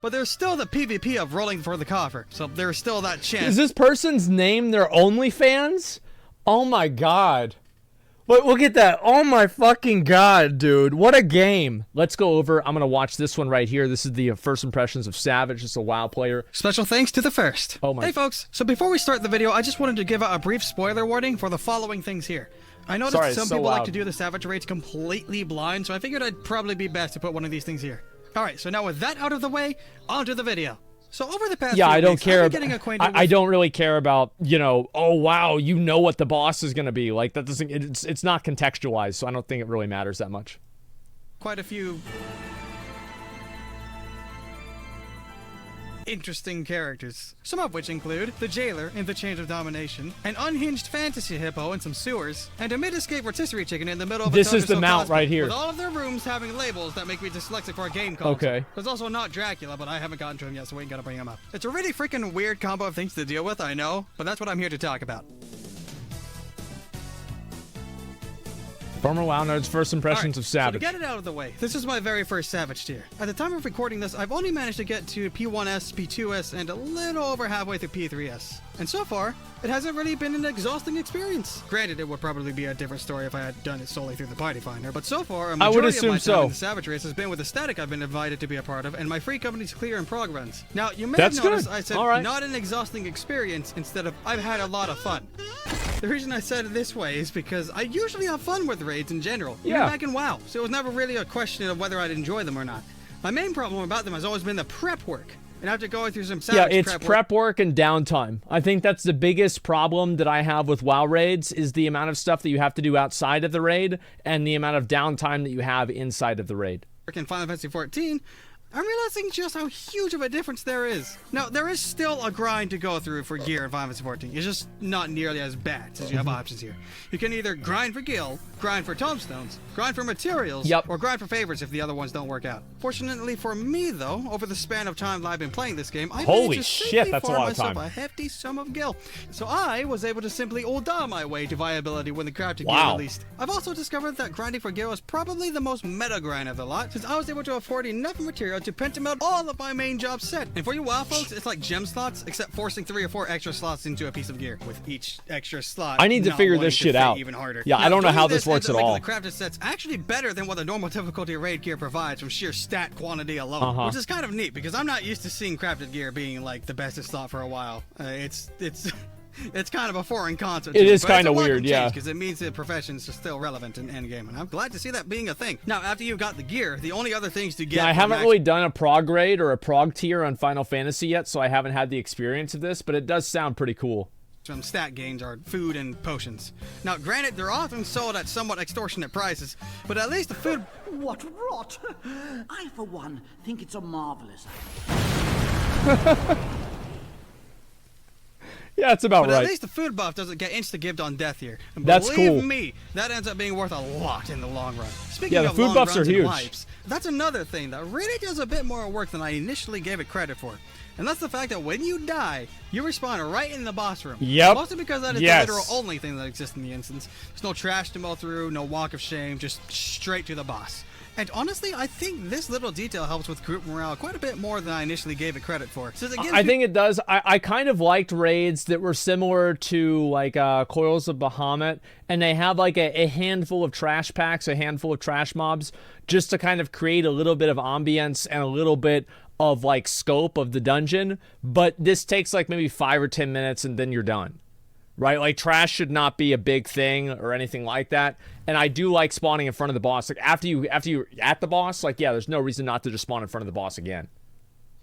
But there's still the PvP of rolling for the coffer, so there's still that chance. Is this person's name their OnlyFans? Oh my god. Look at that. Oh my fucking god, dude. What a game. Let's go over. I'm going to watch this one right here. This is the first impressions of Savage. It's a WoW player. Special thanks to the first. Oh my. Hey folks, so before we start the video, I just wanted to give out a brief spoiler warning for the following things here. I noticed some people like to do the Savage raids completely blind, so I figured I'd probably be best to put one of these things here. Alright, so now with that out of the way, on to the video. So over the past few I don't weeks, care. I've been getting acquainted with... I don't really care about, you know, oh wow, you know what the boss is going to be. Like that doesn't, it's not contextualized, so I don't think it really matters that much. Quite a few interesting characters, some of which include the jailer in the Chains of Domination, an unhinged fantasy hippo in some sewers, and a mid-escape rotisserie chicken in the middle of a This is the mount right here. with all of their rooms having labels that make me dyslexic for a game console. Okay. There's also not Dracula, but I haven't gotten to him yet, so we ain't gotta bring him up. It's a really freaking weird combo of things to deal with, I know, but that's what I'm here to talk about. Former WoW Nerds' first impressions of Savage. So to get it out of the way, this is my very first Savage tier. At the time of recording this, I've only managed to get to P1S, P2S, and a little over halfway through P3S. And so far, it hasn't really been an exhausting experience. Granted, it would probably be a different story if I had done it solely through the Party Finder, but so far, a majority of my time in the Savage race has been with the static I've been invited to be a part of, and my free company's clear and prog runs. Now, you may have noticed I said not an exhausting experience instead of I've had a lot of fun. The reason I said it this way is because I usually have fun with raids in general, even back in WoW, so it was never really a question of whether I'd enjoy them or not. My main problem about them has always been the prep work. And after going through some Savage prep work and downtime. I think that's the biggest problem that I have with WoW raids is the amount of stuff that you have to do outside of the raid and the amount of downtime that you have inside of the raid. In Final Fantasy XIV, I'm realizing just how huge of a difference there is. Now, there is still a grind to go through for gear in Final Fantasy XIV. It's just not nearly as bad since you have options here. You can either grind for gil, grind for tombstones, grind for materials, or grind for favorites if the other ones don't work out. Fortunately for me, though, over the span of time that I've been playing this game, I've managed to safely farm myself a hefty sum of gil. So I was able to simply order my way to viability when the crafting gear released. I've also discovered that grinding for gil is probably the most meta grind of the lot, since I was able to afford enough material to pentamelt all of my main job set. And for you WoW folks, it's like gem slots, except forcing 3 or 4 extra slots into a piece of gear. With each extra slot, I need to figure this shit out. Even harder. Yeah, now, I don't know how this works at all. The crafted set's actually better than what the normal difficulty raid gear provides from sheer stat quantity alone, which is kind of neat because I'm not used to seeing crafted gear being like the bestest slot for a while. It's kind of a foreign concept. It is kind of weird, because it means the professions are still relevant in endgame, and I'm glad to see that being a thing. Now, after you got the gear, the only other things to get. Yeah, I haven't really done a prog raid or a prog tier on Final Fantasy yet, so I haven't had the experience of this, but it does sound pretty cool. Some stat gains are food and potions. Now, granted, they're often sold at somewhat extortionate prices, but at least the food. What rot! I, for one, think it's a marvelous. Yeah, it's about right. But at least the food buff doesn't get insta-gibbed on death here. And that's cool. Believe me, that ends up being worth a lot in the long run. Speaking of the food buffs are huge. Wipes, that's another thing that really does a bit more work than I initially gave it credit for. And that's the fact that when you die, you respawn right in the boss room. Yep. Mostly because that is the literal only thing that exists in the instance. There's no trash to mow through, no walk of shame, just straight to the boss. And honestly, I think this little detail helps with group morale quite a bit more than I initially gave it credit for. So I think it does. I kind of liked raids that were similar to like Coils of Bahamut, and they have like a handful of trash packs, a handful of trash mobs, just to kind of create a little bit of ambience and a little bit of like scope of the dungeon. But this takes like maybe 5 or 10 minutes and then you're done. Right? Like, trash should not be a big thing or anything like that. And I do like spawning in front of the boss. Like, after you're at the boss, like, yeah, there's no reason not to just spawn in front of the boss again.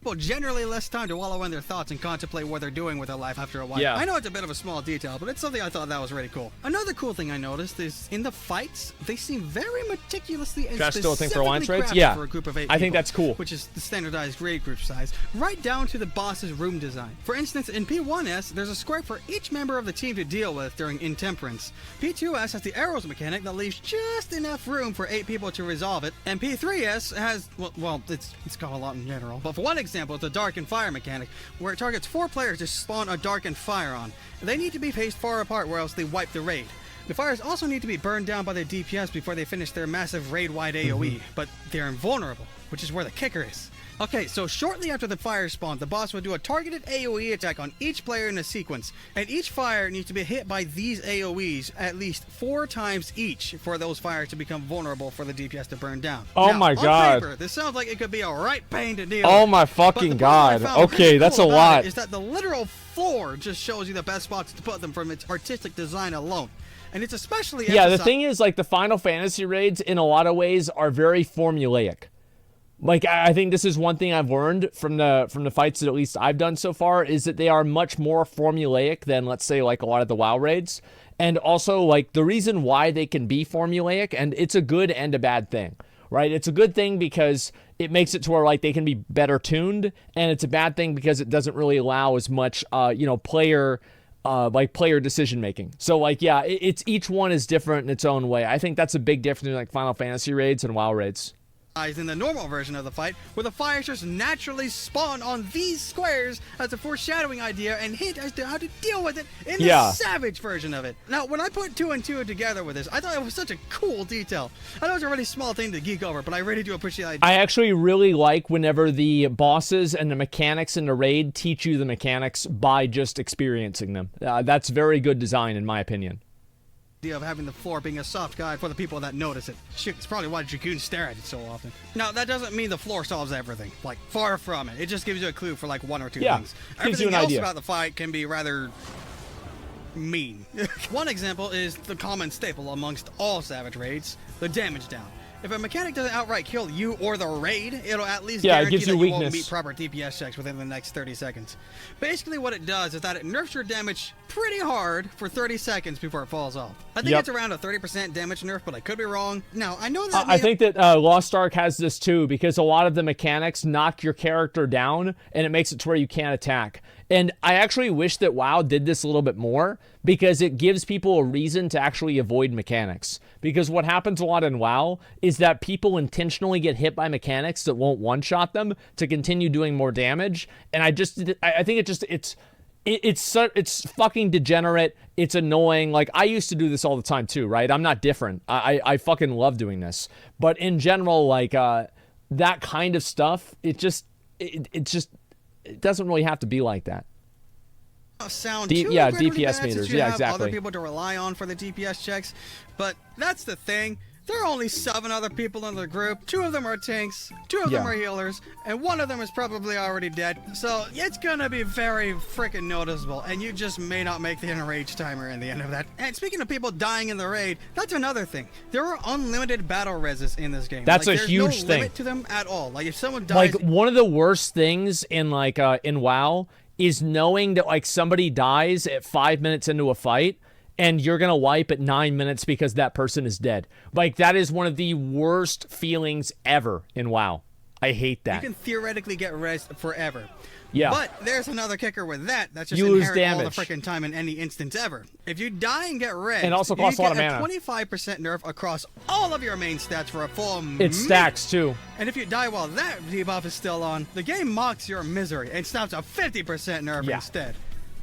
Well, generally less time to wallow in their thoughts and contemplate what they're doing with their life after a while. Yeah. I know it's a bit of a small detail, but it's something I thought that was really cool. Another cool thing I noticed is in the fights, they seem very meticulously and specifically crafted for a group of 8 people, I think that's cool. Which is the standardized raid group size, right down to the boss's room design. For instance, in P1S, there's a square for each member of the team to deal with during Intemperance. P2S has the arrows mechanic that leaves just enough room for 8 people to resolve it, and P3S has, well, it's got a lot in general, but for one example, it's a Dark and Fire mechanic, where it targets 4 players to spawn a Dark and Fire on. They need to be faced far apart or else they wipe the raid. The fires also need to be burned down by their DPS before they finish their massive raid-wide AoE, but they're invulnerable, which is where the kicker is. Okay, so shortly after the fire spawn, the boss will do a targeted AoE attack on each player in a sequence, and each fire needs to be hit by these AoEs at least 4 times each for those fires to become vulnerable for the DPS to burn down. Oh now, my god. On paper, this sounds like it could be a right pain to deal with. Oh my fucking god. Okay, that's a lot. Is that the literal floor just shows you the best spots to put them from its artistic design alone. And it's especially the thing is, like, the Final Fantasy raids in a lot of ways are very formulaic. Like, I think this is one thing I've learned from the fights that at least I've done so far, is that they are much more formulaic than, let's say, like a lot of the WoW raids. And also, like, the reason why they can be formulaic, and it's a good and a bad thing, right? It's a good thing because it makes it to where, like, they can be better tuned, and it's a bad thing because it doesn't really allow as much, player decision making. So, like, yeah, it's each one is different in its own way. I think that's a big difference between, like, Final Fantasy raids and WoW raids. In the normal version of the fight, where the fires just naturally spawn on these squares as a foreshadowing idea and hint as to how to deal with it in the Savage version of it. Now, when I put 2 and 2 together with this, I thought it was such a cool detail. I know it's a really small thing to geek over, but I really do appreciate the idea. I actually really like whenever the bosses and the mechanics in the raid teach you the mechanics by just experiencing them. That's very good design, in my opinion. Of having the floor being a soft guide for the people that notice it. Shit, it's probably why Dragoons stare at it so often. Now, that doesn't mean the floor solves everything. Like, far from it. It just gives you a clue for, like, 1 or 2 things. Everything else about the fight can be rather mean. One example is the common staple amongst all Savage raids, the damage down. If a mechanic doesn't outright kill you or the raid, it'll at least guarantee that you won't meet proper DPS checks within the next 30 seconds. Basically, what it does is that it nerfs your damage pretty hard for 30 seconds before it falls off. I think it's around a 30% damage nerf, but I could be wrong. Now, I know that... I think that Lost Ark has this too, because a lot of the mechanics knock your character down, and it makes it to where you can't attack. And I actually wish that WoW did this a little bit more, because it gives people a reason to actually avoid mechanics. Because what happens a lot in WoW is that people intentionally get hit by mechanics that won't one-shot them to continue doing more damage. And I think it's fucking degenerate. It's annoying. Like, I used to do this all the time too, right? I'm not different. I fucking love doing this. But in general, like, that kind of stuff, it doesn't really have to be like that. Sound DPS meters. Yeah, exactly. Other people to rely on for the DPS checks, but that's the thing. There are only 7 other people in the group. 2 of them are tanks, 2 of them are healers, and 1 of them is probably already dead. So it's gonna be very freaking noticeable, and you just may not make the enrage timer in the end of that. And speaking of people dying in the raid, that's another thing. There are unlimited battle reses in this game. That's a huge thing. There's no limit to them at all. Like, if someone dies, like, one of the worst things in in WoW is knowing that, like, somebody dies at 5 minutes into a fight and you're gonna wipe at 9 minutes because that person is dead. Like, that is one of the worst feelings ever in WoW. I hate that. You can theoretically get res forever. Yeah. But there's another kicker with that. That's just you lose inherent damage all the freaking time in any instance ever. If you die and get res, and also costs a lot of mana. 25% nerf across all of your main stats for a full minute. It stacks too. And if you die while that debuff is still on, the game mocks your misery and snaps a 50% nerf instead.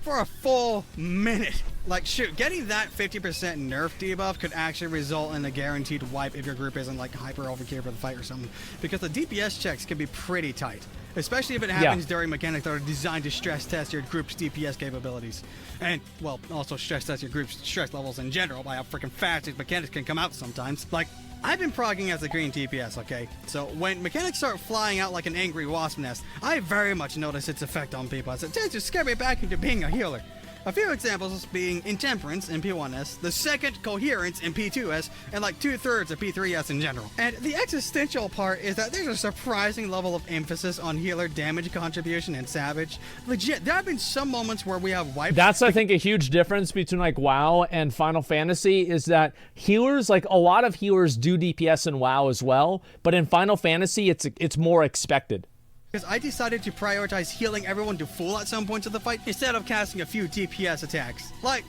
For a full minute. Like, shoot, getting that 50% nerf debuff could actually result in a guaranteed wipe if your group isn't, like, hyper overgeared for the fight or something. Because the DPS checks can be pretty tight. Especially if it happens during mechanics that are designed to stress test your group's DPS capabilities. And, well, also stress test your group's stress levels in general by how freaking fast these mechanics can come out sometimes. Like, I've been progging as a green DPS, okay? So when mechanics start flying out like an angry wasp nest, I very much notice its effect on people. It tends to scare me back into being a healer. A few examples being Intemperance in P1S, the second Coherence in P2S, and like 2/3 of P3S in general. And the existential part is that there's a surprising level of emphasis on healer damage contribution in Savage. Legit, there have been some moments where we have wiped. That's, I think, a huge difference between, like, WoW and Final Fantasy is that healers, like, a lot of healers do DPS in WoW as well, but in Final Fantasy, it's more expected. Because I decided to prioritize healing everyone to full at some points of the fight instead of casting a few DPS attacks. Like,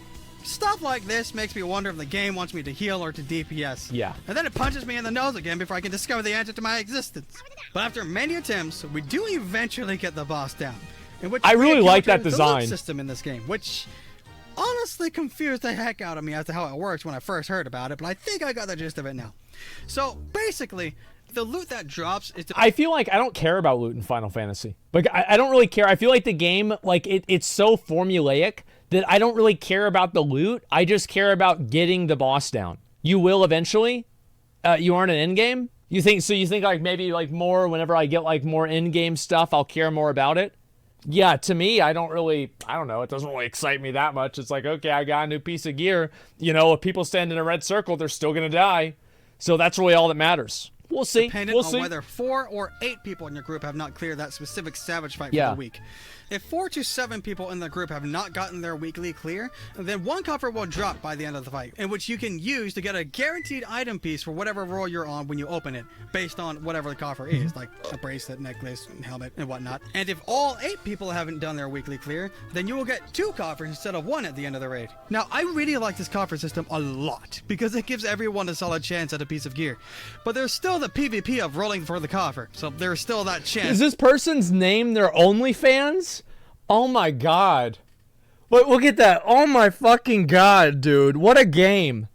stuff like this makes me wonder if the game wants me to heal or to DPS. Yeah. And then it punches me in the nose again before I can discover the answer to my existence. But after many attempts, we do eventually get the boss down. In which I really like that the design. loot system in this game, which honestly confused the heck out of me as to how it works when I first heard about it, but I think I got the gist of it now. So basically, The loot that drops is... I feel like I don't care about loot in Final Fantasy. Like, I don't really care. I feel like the game, like, it's so formulaic that I don't really care about the loot. I just care about getting the boss down. You will eventually. You aren't an end game? You think like maybe like more whenever I get like more in-game stuff, I'll care more about it? Yeah, to me, I don't know, it doesn't really excite me that much. It's like, okay, I got a new piece of gear. You know, if people stand in a red circle, they're still going to die. So that's really all that matters. We'll see. Dependent on whether 4 or 8 people in your group have not cleared that specific Savage fight for the week. If 4 to 7 people in the group have not gotten their weekly clear, then 1 coffer will drop by the end of the fight, in which you can use to get a guaranteed item piece for whatever role you're on when you open it, based on whatever the coffer is, like a bracelet, necklace, helmet, and whatnot. And if all 8 people haven't done their weekly clear, then you will get 2 coffers instead of 1 at the end of the raid. Now, I really like this coffer system a lot, because it gives everyone a solid chance at a piece of gear. But there's still the PvP of rolling for the coffer, so there's still that chance. Is this person's name their OnlyFans? Oh my god. Look at that. Oh my fucking god, dude. What a game.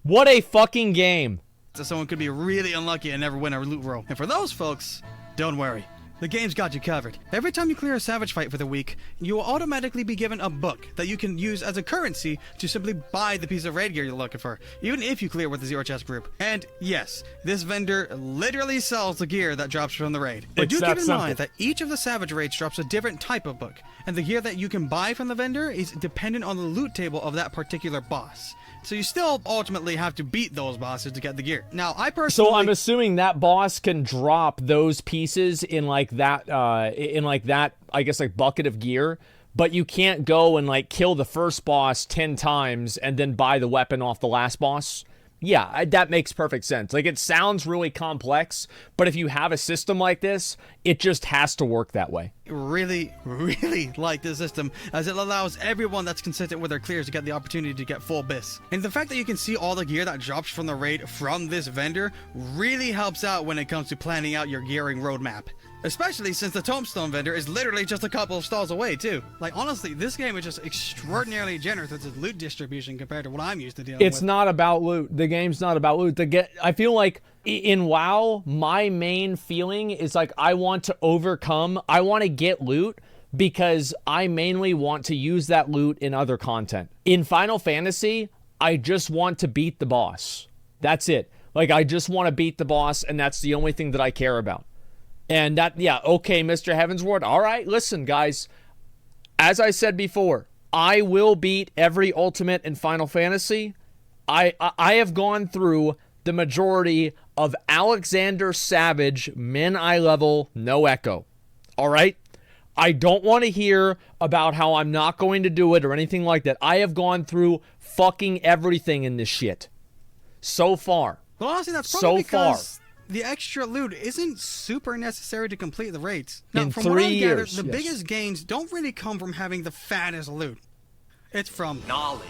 What a fucking game. So someone could be really unlucky and never win a loot roll. And for those folks, don't worry. The game's got you covered. Every time you clear a Savage fight for the week, you will automatically be given a book that you can use as a currency to simply buy the piece of raid gear you're looking for, even if you clear with the Zero Chest group. And yes, this vendor literally sells the gear that drops from the raid. But do keep in mind that each of the Savage raids drops a different type of book, and the gear that you can buy from the vendor is dependent on the loot table of that particular boss. So you still ultimately have to beat those bosses to get the gear. Now, I personally... So I'm assuming that boss can drop those pieces in like that, I guess, like bucket of gear, but you can't go and like kill the first boss 10 times and then buy the weapon off the last boss. Yeah, that makes perfect sense. Like, it sounds really complex, but if you have a system like this, it just has to work that way. Really like this system, as it allows everyone that's consistent with their clears to get the opportunity to get full bis. And the fact that you can see all the gear that drops from the raid from this vendor really helps out when it comes to planning out your gearing roadmap. Especially since the Tombstone vendor is literally just a couple of stalls away, too. Like, honestly, this game is just extraordinarily generous with its loot distribution compared to what I'm used to dealing with. It's not about loot. The game's not about loot. I feel like in WoW, my main feeling is like I want to get loot because I mainly want to use that loot in other content. In Final Fantasy, I just want to beat the boss. That's it. Like, I just want to beat the boss, and that's the only thing that I care about. And that, yeah, okay, Mr. Heavensward. All right, listen, guys. As I said before, I will beat every ultimate in Final Fantasy. I have gone through the majority of Alexander Savage, min eye level, no echo. All right? I don't want to hear about how I'm not going to do it or anything like that. I have gone through fucking everything in this shit. So far. Well, honestly, that's probably because the extra loot isn't super necessary to complete the raids. Now, in from 3 what I gathered, years, the biggest gains don't really come from having the fattest loot. It's from knowledge.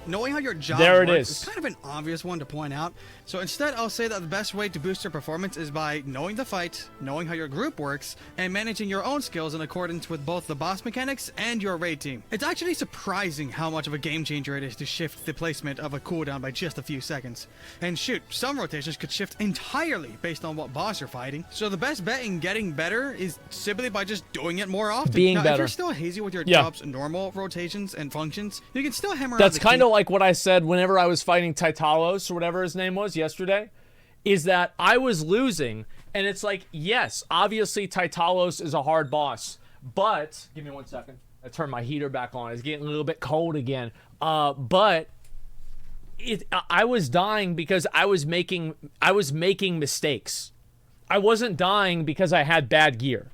Knowing how your job works is kind of an obvious one to point out. So instead, I'll say that the best way to boost your performance is by knowing the fight, knowing how your group works, and managing your own skills in accordance with both the boss mechanics and your raid team. It's actually surprising how much of a game changer it is to shift the placement of a cooldown by just a few seconds. And shoot, some rotations could shift entirely based on what boss you're fighting. So the best bet in getting better is simply by just doing it more often. Being better. If you're still hazy with your job's normal rotations and functions, you can still hammer out. That's kind of like what I said whenever I was fighting Titalos or whatever his name was yesterday, is that I was losing, and it's like, yes, obviously Titalos is a hard boss, but give me 1 second. I turned my heater back on. It's getting a little bit cold again. But I was dying because I was making mistakes. I wasn't dying because I had bad gear.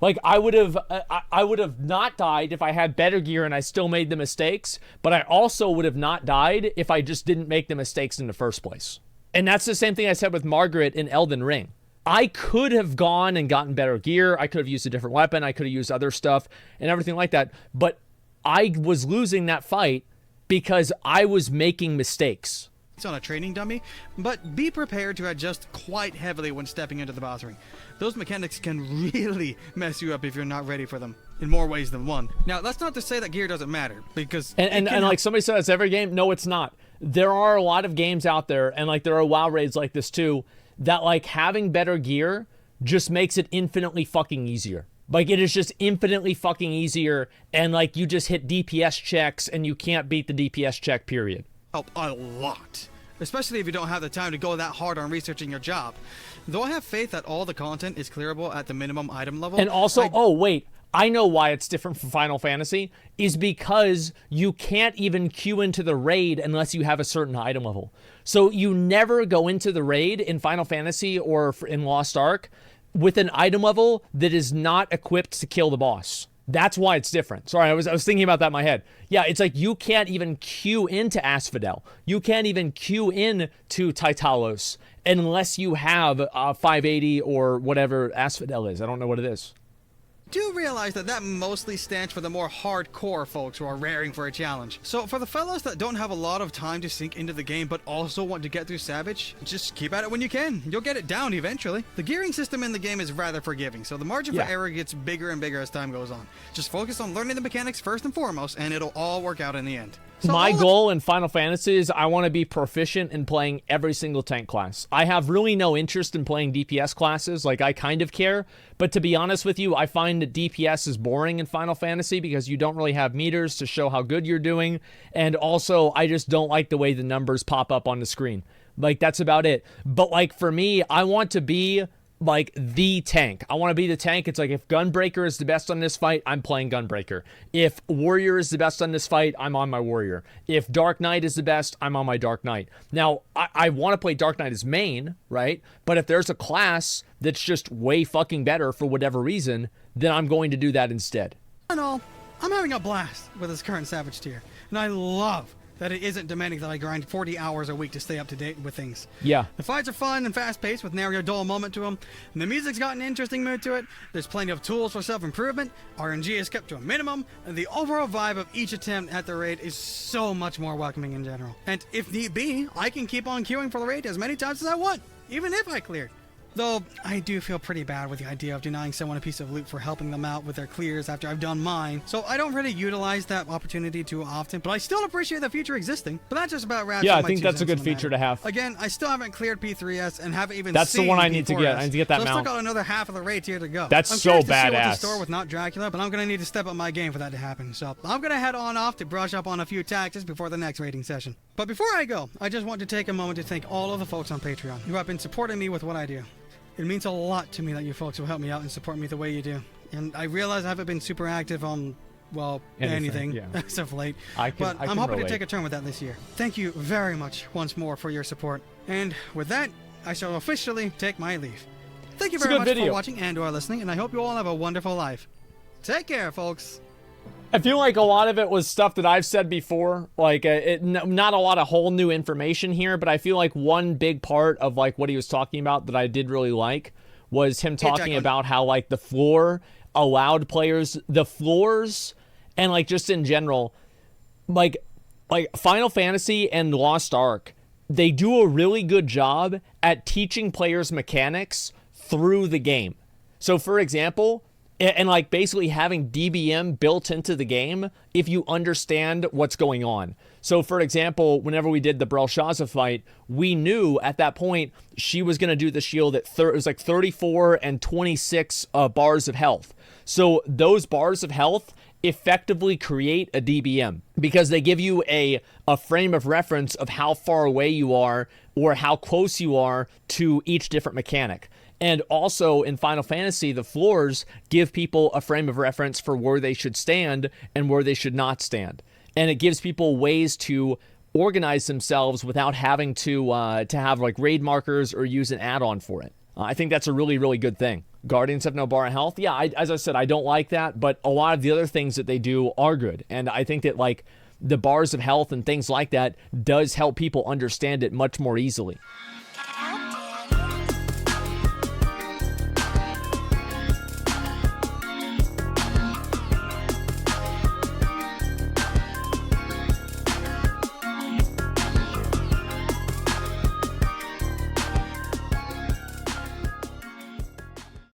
Like, I would have not died if I had better gear and I still made the mistakes, but I also would have not died if I just didn't make the mistakes in the first place. And that's the same thing I said with Margaret in Elden Ring. I could have gone and gotten better gear. I could have used a different weapon. I could have used other stuff and everything like that. But I was losing that fight because I was making mistakes. On a training dummy, but be prepared to adjust quite heavily when stepping into the boss ring. Those mechanics can really mess you up if you're not ready for them in more ways than one. Now, that's not to say that gear doesn't matter, because and like somebody says, every game, no, it's not. There are a lot of games out there, and like there are WoW raids like this too, that like having better gear just makes it infinitely fucking easier. Like, it is just infinitely fucking easier, and like you just hit DPS checks and you can't beat the DPS check, period. Help a lot, especially if you don't have the time to go that hard on researching your job. Though I have faith that all the content is clearable at the minimum item level. And also, I know why it's different from Final Fantasy, is because you can't even queue into the raid unless you have a certain item level. So you never go into the raid in Final Fantasy or in Lost Ark with an item level that is not equipped to kill the boss. That's why it's different. Sorry, I was thinking about that in my head. Yeah, it's like you can't even queue into Asphodel. You can't even queue in to Titalos unless you have 580 or whatever Asphodel is. I don't know what it is. Do realize that mostly stands for the more hardcore folks who are raring for a challenge. So for the fellows that don't have a lot of time to sink into the game but also want to get through Savage, just keep at it when you can. You'll get it down eventually. The gearing system in the game is rather forgiving, so the margin for error gets bigger and bigger as time goes on. Just focus on learning the mechanics first and foremost, and it'll all work out in the end. So my goal in Final Fantasy is I want to be proficient in playing every single tank class. I have really no interest in playing DPS classes. Like, I kind of care, but to be honest with you, I find that DPS is boring in Final Fantasy because you don't really have meters to show how good you're doing, and also I just don't like the way the numbers pop up on the screen. Like, that's about it. But like, for me, I want to be like the tank. I want to be the tank. It's like, if Gunbreaker is the best on this fight, I'm playing Gunbreaker. If Warrior is the best on this fight, I'm on my Warrior. If Dark Knight is the best, I'm on my Dark Knight. Now, I want to play Dark Knight as main, right? But if there's a class that's just way fucking better for whatever reason, then I'm going to do that instead. And all, I'm having a blast with this current Savage tier, and I love that it isn't demanding that I grind 40 hours a week to stay up to date with things. Yeah. The fights are fun and fast-paced with nary a dull moment to them, and the music's got an interesting mood to it. There's plenty of tools for self-improvement, RNG is kept to a minimum, and the overall vibe of each attempt at the raid is so much more welcoming in general. And if need be, I can keep on queuing for the raid as many times as I want, even if I cleared. Though, I do feel pretty bad with the idea of denying someone a piece of loot for helping them out with their clears after I've done mine, so I don't really utilize that opportunity too often, but I still appreciate the feature existing. But that just about wraps Yeah, up I my think 2 that's a cents good on the feature matter. to have. Again, I still haven't cleared P3S and haven't even That's seen the one I need to P4S, get. I need to get that so I've mount. still got another half of the raid tier to go. That's I'm so curious to see what's in badass. store with Not Dracula, but I'm going to need to step up my game for that to happen, so I'm going to head on off to brush up on a few tactics before the next raiding session. But before I go, I just want to take a moment to thank all of the folks on Patreon who have been supporting me with what I do. It means a lot to me that you folks will help me out and support me the way you do. And I realize I haven't been super active on, well, anything yeah. as of late. But I'm hoping to take a turn with that this year. Thank you very much once more for your support. And with that, I shall officially take my leave. Thank you very much for watching and/or listening, and I hope you all have a wonderful life. Take care, folks. I feel like a lot of it was stuff that I've said before, like not a lot of whole new information here, but I feel like one big part of like what he was talking about that I did really like was him talking about how like the floor allowed players, the floors, and like just in general, like Final Fantasy and Lost Ark, they do a really good job at teaching players mechanics through the game. So for example, and like basically having DBM built into the game if you understand what's going on. So for example, whenever we did the Belshazzar fight, we knew at that point she was going to do the shield at it was like 34 and 26 bars of health. So those bars of health effectively create a DBM because they give you a frame of reference of how far away you are or how close you are to each different mechanic. And also in Final Fantasy, the floors give people a frame of reference for where they should stand and where they should not stand. And it gives people ways to organize themselves without having to have like raid markers or use an add-on for it. I think that's a really, really good thing. Guardians have no bar of health. Yeah, as I said, I don't like that, but a lot of the other things that they do are good. And I think that like the bars of health and things like that does help people understand it much more easily.